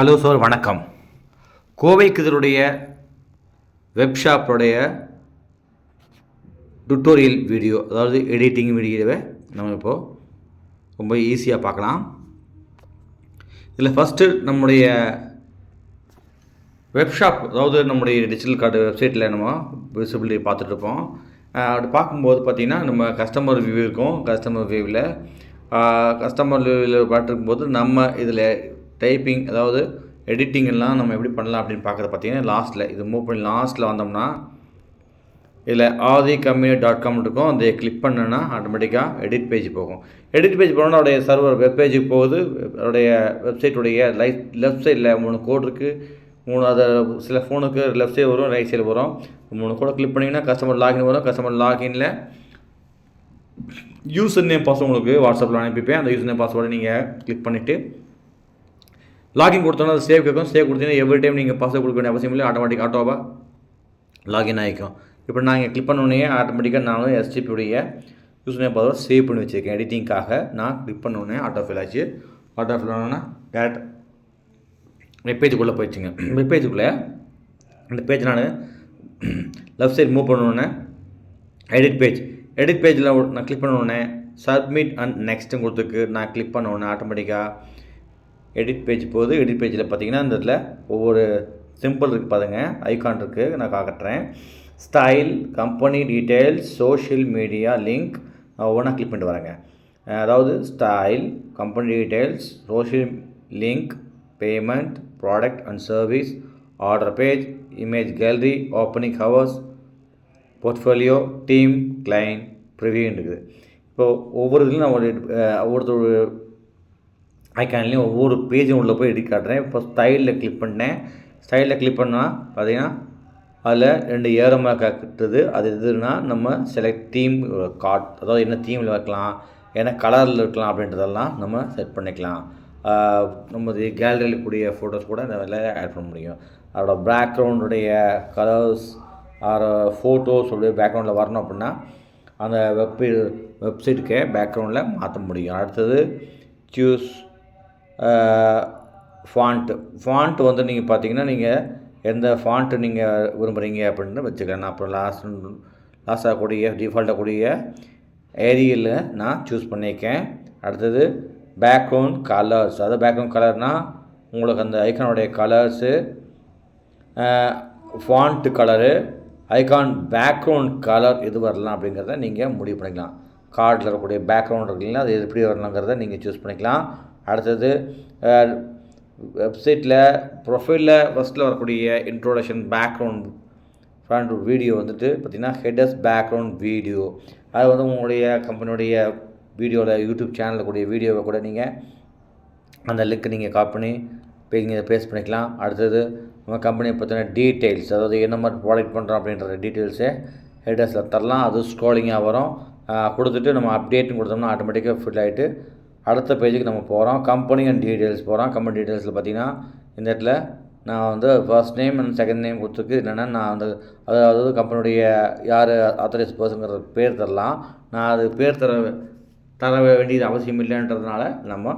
Hello sir, வணக்கம். கோவைக்கு இதனுடைய வெப்ஷாப்போடைய டுட்டோரியல் வீடியோ, அதாவது எடிட்டிங் வீடியோவை நம்ம இப்போது ரொம்ப ஈஸியாக பார்க்கலாம். இதில் ஃபஸ்ட்டு நம்முடைய வெப்ஷாப், அதாவது நம்முடைய டிஜிட்டல் கார்டு வெப்சைட்டில் நம்ம விசிபிலிட்டி பார்த்துட்ருப்போம். அப்படி பார்க்கும்போது பார்த்திங்கன்னா நம்ம கஸ்டமர் வியூ இருக்கும். கஸ்டமர் வியூவில் பார்த்துருக்கும்போது நம்ம இதில் டைப்பிங், அதாவது எடிட்டிங் எல்லாம் நம்ம எப்படி பண்ணலாம் அப்படின்னு பார்க்குறது பார்த்திங்கன்னா லாஸ்ட்டில் இது மூவ் பண்ணி லாஸ்ட்டில் வந்தோம்னா இதில் aadhicompany.com இருக்கும். அதை கிளிக் பண்ணோன்னா ஆட்டோமேட்டிக்காக எடிட் பேஜ் போகும். எடிட் பேஜ் போனோன்னா அவருடைய சர்வர் வெப் பேஜுக்கு போகுது. அவருடைய வெப்சைட்டுடைய லெஃப்ட் சைடில் 3 கோடு இருக்குது. அதை சில ஃபோனுக்கு லெஃப்ட் சைடு வரும், ரைட் சைடு வரும். 3 கோடை கிளிக் பண்ணிங்கன்னா கஸ்டமர் லாகின் வரும். கஸ்டமர் லாகினில் யூசர் நேம் பாஸ்வேர்டு உங்களுக்கு வாட்ஸ்அப்பில் அனுப்பிப்பேன். அந்த யூசர் நேம் பாஸ்வேர்டை நீங்கள் கிளிக் பண்ணிவிட்டு லாகின் கொடுத்தோன்னா அது சேவ் கேட்கும். சேவ் கொடுத்தீங்கன்னா எவ்ரி டைம் நீங்கள் பாஸ்வேர்ட் கொடுக்க வேண்டிய அவசியம் இல்லை. ஆட்டோவாக லாகின் ஆகிக்கும். இப்போ நான் இங்கே கிளிக் பண்ணோடனே ஆட்டோமேட்டிக்காக நான் எஸ்டிபியுடைய யூசர் நேம் பாஸ்வேர்டு சேவ் பண்ணி வச்சுருக்கேன். எடிட்டிங்காக நான் கிளிக் பண்ணோடனே ஆட்டோ ஃபில் ஆச்சு. ஆட்டோ ஃபில் ஆனோன்னா டேரக்ட் வெப்பேஜுக்குள்ளே போயிடுச்சுங்க. வெப்பேஜுக்குள்ளே இந்த பேஜ் நான் லெஃப்ட் சைடு மூவ் பண்ணோடனே எடிட் பேஜில் நான் கிளிக் பண்ணோடனே சப்மிட் அண்ட் நெக்ஸ்ட்டு கொடுத்துருக்கு. நான் கிளிக் பண்ணோடனே ஆட்டோமேட்டிக்காக எடிட் பேஜ் போகுது. எடிட் பேஜில் பார்த்தீங்கன்னா இந்த இடத்துல ஒவ்வொரு சிம்பிள் இருக்குது பாருங்க, ஐகான் இருக்குது. நான் காட்டுறேன். Style, company details, social media, link ஒவ்வொன்றா கிளிக் பண்ணிட்டு வரேங்க. அதாவது style, company details, social link, payment, product and service, order page, image gallery, opening hours, portfolio, team, client, preview இருக்குது. இப்போது ஒவ்வொரு இதுலையும் நான் ஒவ்வொருத்தர் ஐக்கான்லேயும் ஒவ்வொரு பேஜும் உள்ளே போய் எடிட் காட்டுறேன். இப்போ ஸ்டைலில் கிளிக் பண்ணேன். ஸ்டைலில் கிளிக் பண்ணால் பார்த்தீங்கன்னா அதில் 2 ஏரமாக காட்டுது. அது எதுனா நம்ம செலக்ட் தீம் கார்ட், அதாவது என்ன தீமில் வைக்கலாம், என்ன கலரில் இருக்கலாம் அப்படின்றதெல்லாம் நம்ம செட் பண்ணிக்கலாம். நம்ம கேலரியில் கூடிய ஃபோட்டோஸ் கூட அதில் ஆட் பண்ண முடியும். அதோட பேக்ரவுண்டுடைய கலர்ஸ் ஃபோட்டோஸ் உடைய பேக்ரவுண்டில் வரணும் அப்படின்னா அந்த வெப்சைட்டுக்கே பேக்ரவுண்டில் மாற்ற முடியும். அடுத்தது சூஸ் ஃபாண்ட்டு வந்து நீங்கள் பார்த்தீங்கன்னா நீங்கள் எந்த ஃபாண்ட்டு நீங்கள் விரும்புகிறீங்க அப்படின்னு வச்சுக்கலாம். நான் அப்புறம் லாஸ்ட்டாக கூடிய டிஃபால்ட்டாக கூடிய ஏரியலில் நான் சூஸ் பண்ணியிருக்கேன். அடுத்தது பேக்ரவுண்ட் கலர்ஸ், அதாவது பேக்ரவுண்ட் கலர்னால் உங்களுக்கு அந்த ஐக்கானுடைய colours, font colour, icon background colour எது வரலாம் அப்படிங்கிறத நீங்கள் முடிவு பண்ணிக்கலாம். கார்டில் இருக்கக்கூடிய பேக்ரவுண்ட் இருக்குங்களா, அது எப்படி வரலாங்கிறத நீங்கள் சூஸ் பண்ணிக்கலாம். அடுத்தது வெப்சைட்டில் ப்ரொஃபைலில் ஃபஸ்ட்டில் வரக்கூடிய இன்ட்ரோடக்ஷன் பேக்ரவுண்ட் வீடியோ வந்துட்டு பார்த்திங்கன்னா ஹெடர்ஸ் பேக்ரவுண்ட் வீடியோ, அது வந்து உங்களுடைய கம்பெனியுடைய வீடியோவில் யூடியூப் சேனலில் கூடிய வீடியோவை கூட நீங்கள் அந்த லிங்க் நீங்கள் காப்பி பண்ணி நீங்கள் பேஸ்ட் பண்ணிக்கலாம். அடுத்தது நம்ம கம்பெனியை பற்றின டீட்டெயில்ஸ், அதாவது என்ன மாதிரி ப்ராடக்ட் பண்ணுறோம் அப்படின்ற டீட்டெயில்ஸை ஹெடர்ஸில் தரலாம். அது ஸ்க்ரோலிங்காக வரும். கொடுத்துட்டு நம்ம அப்டேட்னு கொடுத்தோம்னா ஆட்டோமேட்டிக்காக ஃபில் ஆகிட்டு அடுத்த பேஜுக்கு நம்ம போகிறோம். கம்பெனி அண்ட் டீட்டெயில்ஸ் போகிறோம். கம்பெனி டீட்டெயில்ஸில் பார்த்திங்கன்னா இந்த இடத்துல நான் வந்து first name and second name கொடுத்துருக்கு. என்னென்னா நான் வந்து அதாவது கம்பெனியுடைய யார் ஆத்தரைஸ் பர்சனுங்கிற பேர் தரலாம். நான் அது பேர் தர வேண்டியது அவசியம் இல்லைன்றதுனால நம்ம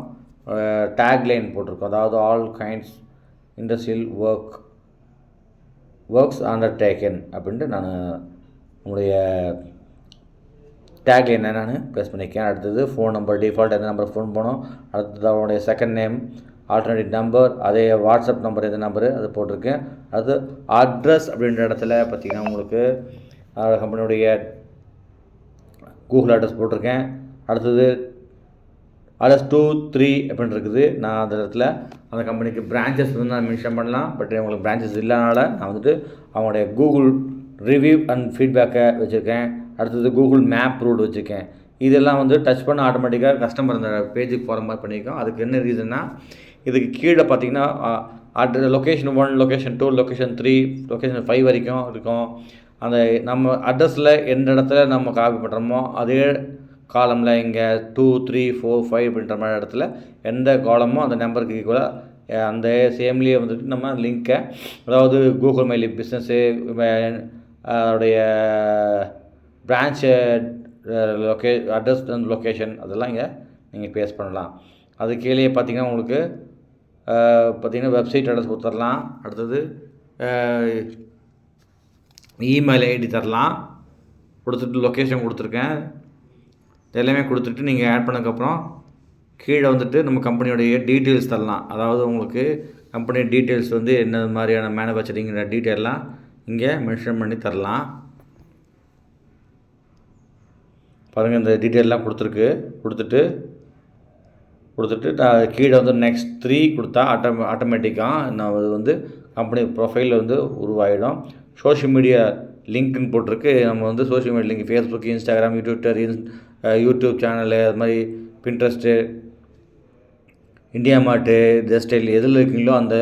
டேக்லைன் போட்டிருக்கோம். அதாவது all kinds industrial works undertaking அப்படின்ட்டு நான் நம்முடைய டேக்லைனை நான் ப்ளேஸ் பண்ணியிருக்கேன். அடுத்தது ஃபோன் நம்பர், டிஃபால்ட் எந்த நம்பர் ஃபோன் போனோம். அடுத்தது அவனுடைய செகண்ட் நேம், ஆல்டர்னேட்டிவ் நம்பர், அதே வாட்ஸ்அப் நம்பர் எந்த நம்பரு அது போட்டிருக்கேன். அது அட்ரஸ் அப்படின்ற இடத்துல பார்த்திங்கன்னா உங்களுக்கு கம்பெனியுடைய கூகுள் அட்ரஸ் போட்டிருக்கேன். அடுத்தது அட்ரஸ் 2, 3 அப்படின்னு இருக்குது. நான் அந்த இடத்துல அந்த கம்பெனிக்கு பிரான்ச்சஸ் வந்து நான் மென்ஷன் பண்ணலாம். பட் உங்களுக்கு பிரான்ச்சஸ் இல்லைனால நான் வந்துட்டு அவங்களுடைய கூகுள் ரிவ்யூ அண்ட் ஃபீட்பேக்கை வச்சுருக்கேன். அடுத்தது கூகுள் மேப் ரூட் வச்சுருக்கேன். இதெல்லாம் வந்து டச் பண்ண ஆட்டோமேட்டிக்காக கஸ்டமர் அந்த பேஜுக்கு போகிற மாதிரி பண்ணியிருக்கோம். அதுக்கு என்ன ரீசன்னா, இதுக்கு கீழே பார்த்திங்கன்னா லொக்கேஷன் 1, லொக்கேஷன் 2, லொக்கேஷன் 3, லொக்கேஷன் 5 வரைக்கும் இருக்கும். அந்த நம்ம அட்ரஸில் எந்த இடத்துல நம்ம காப்பி பண்ணுறோமோ அதே காலமில் இங்கே 2, 3, 4, 5 அப்படின்ற மாதிரி இடத்துல எந்த காலமோ அந்த நம்பருக்கு ஈக்குவலாக அந்த சேம்லேயே வந்துட்டு நம்ம லிங்க்கை, அதாவது கூகுள் மை பிஸ்னஸ்ஸு, அதோடைய பிரான்ச்சு அட்ரஸ் அண்ட் லொக்கேஷன் அதெல்லாம் இங்கே நீங்கள் பேஸ்ட் பண்ணலாம். அது கீழே பார்த்திங்கன்னா உங்களுக்கு பார்த்திங்கன்னா வெப்சைட் அட்ரஸ் கொடுத்துடலாம். அடுத்தது இமெயில் ஐடி தரலாம். கொடுத்துட்டு லொக்கேஷன் கொடுத்துருக்கேன். எல்லாமே கொடுத்துட்டு நீங்கள் ஆட் பண்ணதுக்கப்புறம் கீழே வந்துட்டு நம்ம கம்பெனியோடைய டீட்டெயில்ஸ் தரலாம். அதாவது உங்களுக்கு கம்பெனி டீட்டெயில்ஸ் வந்து என்ன மாதிரியான மேனுஃபேக்சரிங்கிற டீட்டெயிலெலாம் இங்கே மென்ஷன் பண்ணி தரலாம். பாருங்கள், இந்த டீட்டெயிலெலாம் கொடுத்துட்டு கீழே வந்து நெக்ஸ்ட் 3 கொடுத்தா ஆட்டோமேட்டிக்காக நான் அது வந்து கம்பெனி ப்ரொஃபைலில் வந்து உருவாகிடும். சோஷியல் மீடியா லிங்க்னு போட்டிருக்கு. நம்ம வந்து social media link Facebook, Instagram, Twitter, YouTube channel, அது மாதிரி பின்ட்ரெஸ்ட்டு, இண்டியா மார்ட்டு, ஜஸ்டைல் எதில் இருக்கீங்களோ அந்த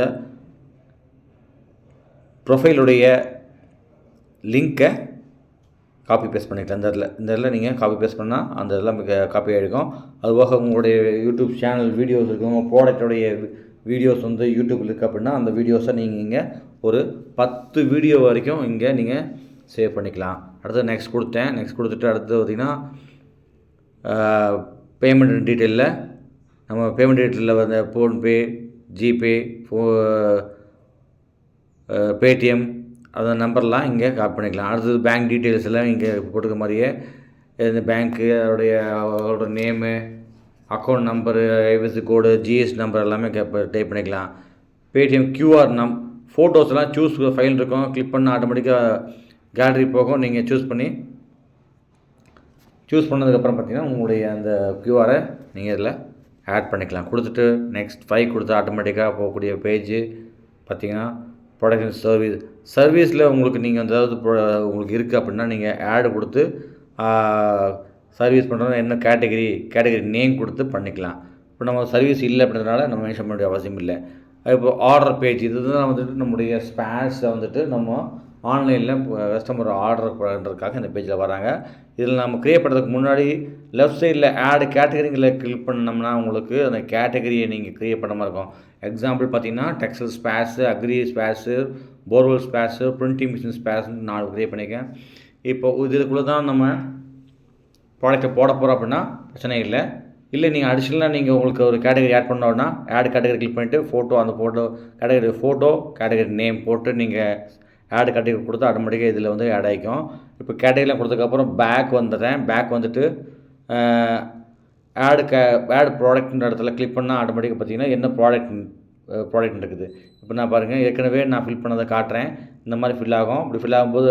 ப்ரொஃபைலுடைய லிங்க்கை காப்பி பேஸ்ட் பண்ணிக்கலாம். இந்த இடத்துல நீங்கள் காப்பி பேஸ்ட் பண்ணால் அந்த இதெல்லாம் காப்பி ஆகிருக்கும். அதுபோக உங்களுடைய யூடியூப் சேனல் வீடியோஸ் இருக்கும், உங்கள் ப்ராடக்டோடைய வீடியோஸ் வந்து யூடியூப்பில் இருக்குது அப்படின்னா அந்த வீடியோஸை நீங்கள் இங்கே ஒரு 10 வீடியோ வரைக்கும் இங்கே நீங்கள் சேவ் பண்ணிக்கலாம். அடுத்து நெக்ஸ்ட் கொடுத்துட்டு அடுத்து பார்த்திங்கன்னா பேமெண்ட் டீட்டெயிலில் நம்ம பேமெண்ட் டீட்டெயிலில் வந்து ஃபோன்பே, ஜிபே, பேடிஎம் அந்த நம்பர்லாம் இங்கே காப்பி பண்ணிக்கலாம். அடுத்தது பேங்க் டீட்டெயில்ஸ் எல்லாம் இங்கே போட்டுக்க மாதிரியே இந்த பேங்க்கு அதோட நேமு, அக்கௌண்ட் நம்பரு, ஐஎஃப்எஸ்சி கோடு, ஜிஎஸ்டி நம்பர் எல்லாமே டைப் பண்ணிக்கலாம். பேடிஎம் கியூஆர் ஃபோட்டோஸ்லாம் சூஸ் ஃபைல் இருக்கும், கிளிக் பண்ண ஆட்டோமேட்டிக்காக கேலரி போகும். நீங்கள் சூஸ் பண்ணதுக்கப்புறம் பார்த்தீங்கன்னா உங்களுடைய அந்த கியூஆரை நீங்கள் இதில் ஆட் பண்ணிக்கலாம். கொடுத்துட்டு நெக்ஸ்ட் 5 கொடுத்து ஆட்டோமேட்டிக்காக போகக்கூடிய பேஜ் பார்த்திங்கன்னா ப்ராடக்ட் அண்ட் சர்வீஸில் உங்களுக்கு நீங்கள் ஏதாவது உங்களுக்கு இருக்குது அப்படின்னா நீங்கள் ஆடு கொடுத்து சர்வீஸ் பண்ணுறது என்ன கேட்டகரி நேம் கொடுத்து பண்ணிக்கலாம். இப்போ நம்ம சர்வீஸ் இல்லை அப்படின்றதுனால நம்ம மென்ஷன் பண்ண வேண்டிய அவசியம் இல்லை. இப்போ ஆர்டர் பேஜ் இதுதான் வந்துட்டு நம்முடைய ஸ்பேர்ஸை வந்துட்டு நம்ம ஆன்லைனில் கஸ்டமர் ஆர்டர் பண்ணுறதுக்காக இந்த பேஜில் வராங்க. இதில் நம்ம க்ரியேட் பண்ணுறதுக்கு முன்னாடி லெஃப்ட் சைடில் ஆட் கேட்டகரிங்களை கிளிக் பண்ணோம்னா உங்களுக்கு அந்த கேட்டகரியை நீங்கள் க்ரியேட் பண்ண மாதிரி இருக்கும். எக்ஸாம்பிள் பார்த்தீங்கன்னா textile spares, agri spares, borewell spares, printing machine ஸ்பேர்ஸ்னு நான் க்ரியேட் பண்ணியிருக்கேன். இப்போ இதுக்குள்ளே தான் நம்ம ப்ராடக்ட்டை போட போகிறோம் அப்படின்னா பிரச்சனை இல்லை. நீங்கள் அடிஷ்னலாக நீங்கள் உங்களுக்கு ஒரு கேட்டகரி ஆட் பண்ணோன்னா ஆட் கேட்டகரி கிளிக் பண்ணிவிட்டு அந்த ஃபோட்டோ கேட்டகரி நேம் போட்டு நீங்கள் ஆட் கேட்டகரி கொடுத்து ஆட்டோமேட்டிக்காக இதில் வந்து ஆட் ஆகிக்கும். இப்போ கேட்டகரிலாம் கொடுத்ததுக்கப்புறம் பேக் வந்துட்டு ஆட் ப்ராடக்ட்ன்ற இடத்துல கிளிக் பண்ணால் ஆட்டோமேட்டிக்காக பார்த்தீங்கன்னா என்ன ப்ராடக்ட் இருக்குது. இப்போ நான் பாருங்கள் ஏற்கனவே நான் ஃபில் பண்ணதை காட்டுறேன். இந்த மாதிரி ஃபில் ஆகும். இப்படி ஃபில் ஆகும்போது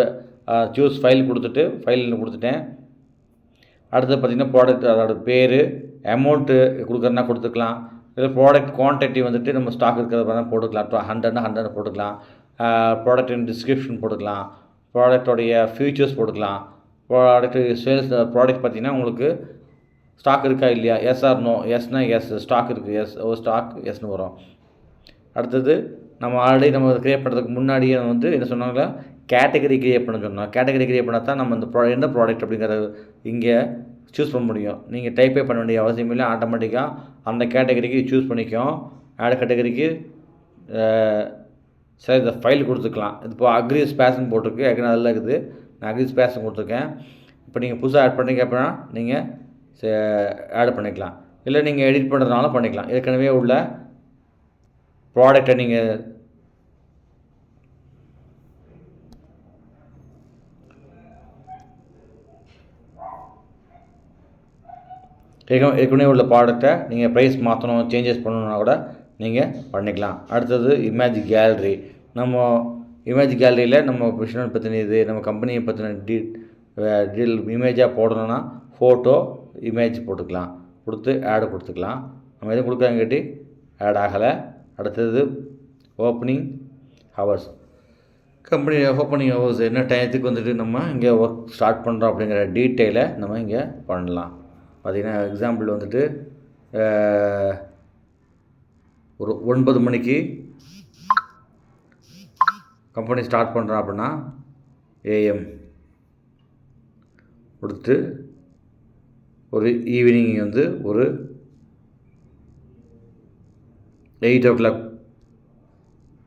சூஸ் ஃபைல் கொடுத்துட்டேன். அடுத்து பார்த்திங்கன்னா ப்ராடக்ட் அதோட பேர், அமௌண்ட்டு கொடுக்குறதுனா கொடுத்துக்கலாம். இதில் ப்ராடக்ட் குவான்டிட்டி வந்துட்டு நம்ம ஸ்டாக் இருக்கிறத போட்டுக்கலாம். 100 போட்டுக்கலாம். ப்ராடக்ட் டிஸ்கிரிப்ஷன் போட்டுக்கலாம். ப்ராடக்டோடைய ஃபியூச்சர்ஸ் போட்டுக்கலாம். சேல்ஸ் ப்ராடக்ட் பார்த்திங்கன்னா உங்களுக்கு ஸ்டாக் இருக்கா இல்லையா, எஸ் ஆர் நோ. எஸ்னா எஸ், ஸ்டாக் இருக்குது, ஸ்டாக் எஸ்னு வரும். அடுத்தது நம்ம ஆல்ரெடி நம்ம க்ரியேட் பண்ணுறதுக்கு முன்னாடியே வந்து என்ன சொன்னாங்களா, கேட்டகரி க்ரியேட் பண்ண சொன்னோம். கேட்டகரி க்ரியேட் பண்ணால் தான் நம்ம இந்த என்ன ப்ராடக்ட் அப்படிங்கிறத இங்கே சூஸ் பண்ண முடியும். நீங்கள் டைப்பே பண்ண வேண்டிய அவசியம் இல்லை. ஆட்டோமேட்டிக்காக அந்த கேட்டகரிக்கு சூஸ் பண்ணிக்கும். ஆட் கேட்டகரிக்கு சரி இந்த ஃபைல் கொடுத்துக்கலாம். இது இப்போ அக்ரி ஸ்பேஸ்ன்னு போட்டிருக்கு. ஏற்கனவே அதில் இருக்குது. நான் அக்ரி ஸ்பேஸ்ன்னு கொடுத்துருக்கேன். இப்போ நீங்கள் புதுசாக ஆட் பண்ணுறீங்க அப்படின்னா நீங்கள் ஆட் பண்ணிக்கலாம். இல்லை நீங்கள் எடிட் பண்ணுறதுனால பண்ணிக்கலாம். ஏற்கனவே உள்ள ப்ராடக்டை நீங்கள் ஏற்கனவே உள்ள ப்ராடக்டை நீங்கள் ப்ரைஸ் மாற்றணும், சேஞ்சஸ் பண்ணணுன்னா கூட நீங்கள் பண்ணிக்கலாம். அடுத்தது இமேஜ் கேலரி. நம்ம இமேஜ் கேலரியில் நம்ம பிஸ்னஸ் பற்றின நம்ம கம்பெனியை பற்றின டீல் இமேஜாக போடணுன்னா ஃபோட்டோ இமேஜ் போட்டுக்கலாம். கொடுத்து ஆடு கொடுத்துக்கலாம். நம்ம எதுவும் கொடுக்குறாங்கட்டி ஆட் ஆகலை. அடுத்தது opening hours. Company opening hours என்ன டயத்துக்கு வந்துட்டு நம்ம இங்கே ஒர்க் ஸ்டார்ட் பண்ணுறோம் அப்படிங்கிற டீட்டெயிலை நம்ம இங்கே பண்ணலாம். பார்த்திங்கன்னா எக்ஸாம்பிள் வந்துட்டு ஒரு 9 மணிக்கு கம்பெனி ஸ்டார்ட் பண்ணுறோம் அப்படின்னா ஏஎம் கொடுத்து ஒரு ஈவினிங் வந்து ஒரு 8 o'clock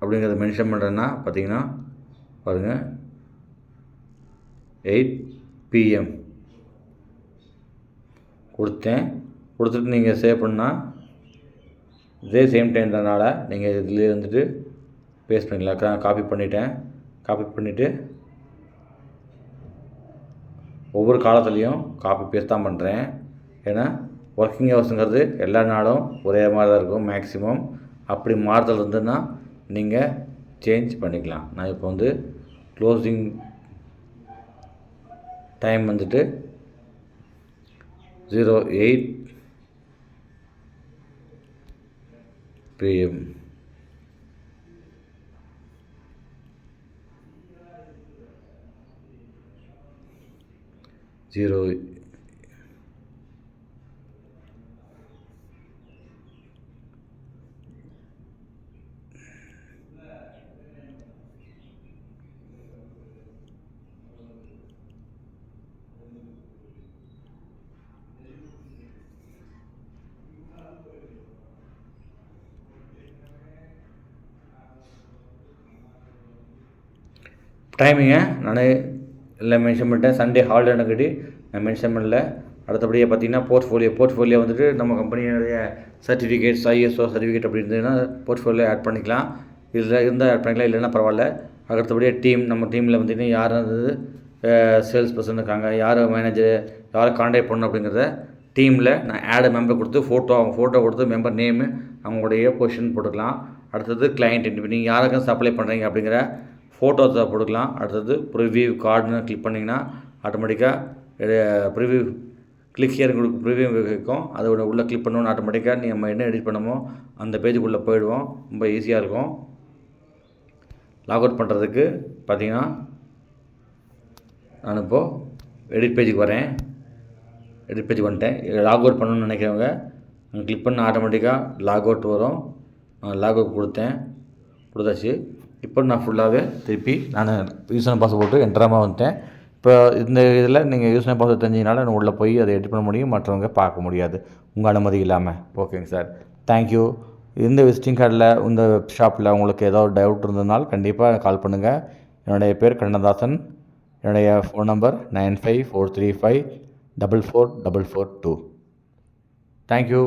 அப்படிங்கிறத மென்ஷன் பண்ணுறேன்னா பார்த்திங்கன்னா பாருங்கள் 8 PM கொடுத்துட்டு நீங்கள் சேவ் பண்ணால் இதே சேம் டைம்ன்றனால நீங்கள் இதில் வந்துட்டு பேஸ்ட் பண்ணிக்கலாம். காப்பி பண்ணிவிட்டேன். காப்பி பண்ணிவிட்டு ஒவ்வொரு காலத்துலேயும் காப்பி பேஸ்ட் தான் பண்ணுறேன். ஏன்னா ஒர்க்கிங் ஹவர்ஸுங்கிறது எல்லா நாளும் ஒரே மாதிரி தான் இருக்கும் மேக்ஸிமம். அப்படி மாறுதல் இருந்ததுன்னா நீங்கள் சேஞ்ச் பண்ணிக்கலாம். நான் இப்போ வந்து க்ளோசிங் டைம் வந்துட்டு 08 PM. டைமிங்கை நான் எல்லாம் மென்ஷன் பண்ணிட்டேன். சண்டே ஹாலிடேன்னு கட்டி நான் மென்ஷன் பண்ணல. அடுத்தபடியாக பார்த்தீங்கன்னா போர்ட்ஃபோலியோ வந்துட்டு நம்ம கம்பெனியோடைய சர்டிஃபிகேட்ஸ், ISO சர்டிஃபிகேட் அப்படி இருந்ததுன்னா போர்ட்ஃபோலியோ ஆட் பண்ணிக்கலாம். இதில் இருந்தால் ஆட் பண்ணிக்கலாம், இல்லைன்னா பரவாயில்ல. அடுத்தபடியாக டீம், நம்ம டீமில் வந்துட்டு யார் இருந்தது, சேல்ஸ் பர்சன் இருக்காங்க, யார் மேனேஜர், யாரை கான்டாக்ட் பண்ணணும் அப்படிங்கிறத டீமில் நான் ஆட் மெம்பர் கொடுத்து அவங்க ஃபோட்டோ கொடுத்து மெம்பர் நேமு, அவங்களுடைய பொசிஷன் போட்டுக்கலாம். அடுத்தது கிளைண்ட், நீங்கள் யாருக்கும் சப்ளை பண்ணுறீங்க அப்படிங்கிற ஃபோட்டோஸை போட்டுக்கலாம். அடுத்தது ப்ரிவியூ கார்டுன்னு கிளிக் பண்ணிங்கன்னா ஆட்டோமேட்டிக்காக ப்ரிவியூ கிளிக் ஹியர் உங்களுக்கு ப்ரிவியூ இருக்கும். அதோட உள்ளே கிளிக் பண்ணணும், ஆட்டோமேட்டிக்காக நம்ம என்ன எடிட் பண்ணமோ அந்த பேஜுக்குள்ளே போயிடுவோம். ரொம்ப ஈஸியாக இருக்கும். லாக் அவுட் பண்ணுறதுக்கு பார்த்தீங்கன்னா நான் இப்போது எடிட் பேஜுக்கு வரேன். எடிட் பேஜுக்கு வந்துட்டேன். லாக் அவுட் பண்ணணும்னு நினைக்கிறவங்க கிளிக் பண்ண ஆட்டோமேட்டிக்காக லாக் அவுட் வரும். லாக் அவுட் கொடுத்தாச்சு. இப்போ நான் ஃபுல்லாகவே திருப்பி நான் யூசர் பாஸ்வேர்டு போட்டு என்ட்ராமல் வந்துட்டேன். இப்போ இந்த இதில் நீங்கள் யூசர் பாஸ்வேர்டு தெரிஞ்சதுனால நான் உள்ளே போய் அதை எடிட் பண்ண முடியும், மற்றவங்க பார்க்க முடியாது உங்கள் அனுமதி இல்லாமல். ஓகேங்க சார், தேங்க்யூ. இந்த விசிட்டிங் கார்டில் இந்த ஷாப்பில் உங்களுக்கு ஏதாவது டவுட் இருந்ததுனால் கண்டிப்பாக கால் பண்ணுங்கள். என்னுடைய பேர் கண்ணதாசன். என்னுடைய ஃபோன் நம்பர் 9543544442. தேங்க்யூ.